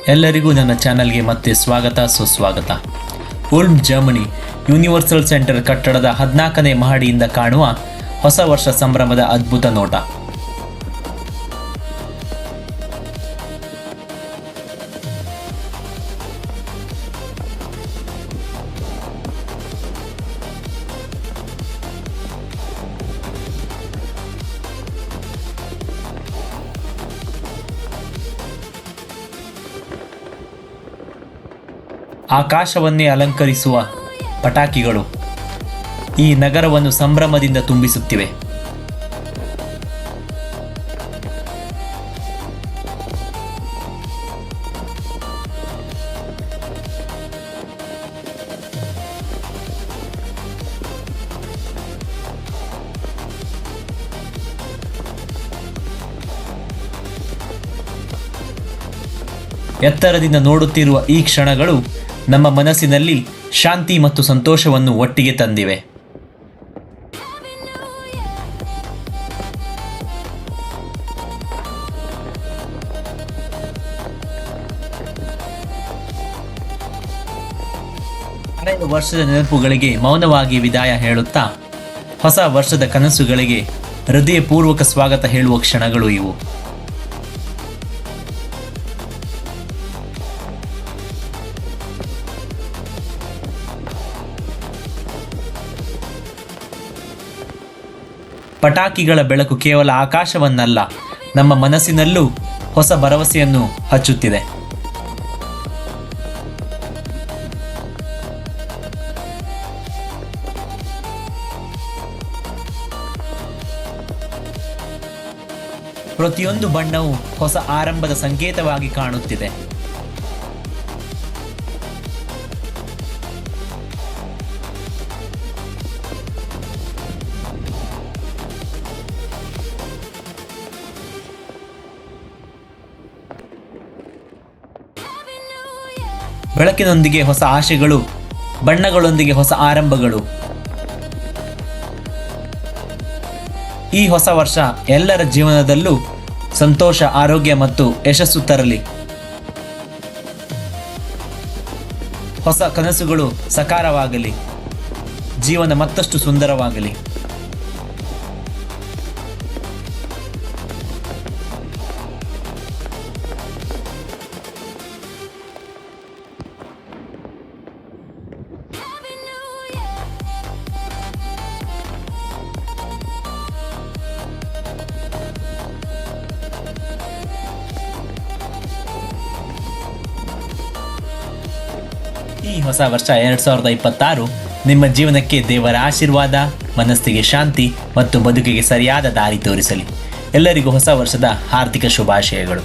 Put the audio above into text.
ಎಲ್ಲರಿಗೂ ನನ್ನ ಚಾನಲ್ಗೆ ಮತ್ತೆ ಸುಸ್ವಾಗತ. ಉಲ್ಮ್ ಜರ್ಮನಿ ಯೂನಿವರ್ಸಲ್ ಸೆಂಟರ್ ಕಟ್ಟಡದ 14ನೇ ಮಹಡಿಯಿಂದ ಕಾಣುವ ಹೊಸ ವರ್ಷ ಸಂಭ್ರಮದ ಅದ್ಭುತ ನೋಟ. ಆಕಾಶವನ್ನೇ ಅಲಂಕರಿಸುವ ಪಟಾಕಿಗಳು ಈ ನಗರವನ್ನು ಸಂಭ್ರಮದಿಂದ ತುಂಬಿಸುತ್ತಿವೆ. ಎತ್ತರದಿಂದ ನೋಡುತ್ತಿರುವ ಈ ಕ್ಷಣಗಳು ನಮ್ಮ ಮನಸ್ಸಿನಲ್ಲಿ ಶಾಂತಿ ಮತ್ತು ಸಂತೋಷವನ್ನು ಒಟ್ಟಿಗೆ ತಂದಿವೆ. ಹಳೆಯ ವರ್ಷದ ನೆನಪುಗಳಿಗೆ ಮೌನವಾಗಿ ವಿದಾಯ ಹೇಳುತ್ತಾ ಹೊಸ ವರ್ಷದ ಕನಸುಗಳಿಗೆ ಹೃದಯಪೂರ್ವಕ ಸ್ವಾಗತ ಹೇಳುವ ಕ್ಷಣಗಳು ಇವು. ಪಟಾಕಿಗಳ ಬೆಳಕು ಕೇವಲ ಆಕಾಶವನ್ನಲ್ಲ, ನಮ್ಮ ಮನಸ್ಸಿನಲ್ಲೂ ಹೊಸ ಭರವಸೆಯನ್ನು ಹಚ್ಚುತ್ತಿದೆ. ಪ್ರತಿಯೊಂದು ಬಣ್ಣವು ಹೊಸ ಆರಂಭದ ಸಂಕೇತವಾಗಿ ಕಾಣುತ್ತಿದೆ. ಬೆಳಕಿನೊಂದಿಗೆ ಹೊಸ ಆಶೆಗಳು, ಬಣ್ಣಗಳೊಂದಿಗೆ ಹೊಸ ಆರಂಭಗಳು. ಈ ಹೊಸ ವರ್ಷ ಎಲ್ಲರ ಜೀವನದಲ್ಲೂ ಸಂತೋಷ, ಆರೋಗ್ಯ ಮತ್ತು ಯಶಸ್ಸು ತರಲಿ. ಹೊಸ ಕನಸುಗಳು ಸಾಕಾರವಾಗಲಿ, ಜೀವನ ಮತ್ತಷ್ಟು ಸುಂದರವಾಗಲಿ. ಈ ಹೊಸ ವರ್ಷ 2026 ನಿಮ್ಮ ಜೀವನಕ್ಕೆ ದೇವರ ಆಶೀರ್ವಾದ, ಮನಸ್ಸಿಗೆ ಶಾಂತಿ ಮತ್ತು ಬದುಕಿಗೆ ಸರಿಯಾದ ದಾರಿ ತೋರಿಸಲಿ. ಎಲ್ಲರಿಗೂ ಹೊಸ ವರ್ಷದ ಹಾರ್ದಿಕ ಶುಭಾಶಯಗಳು.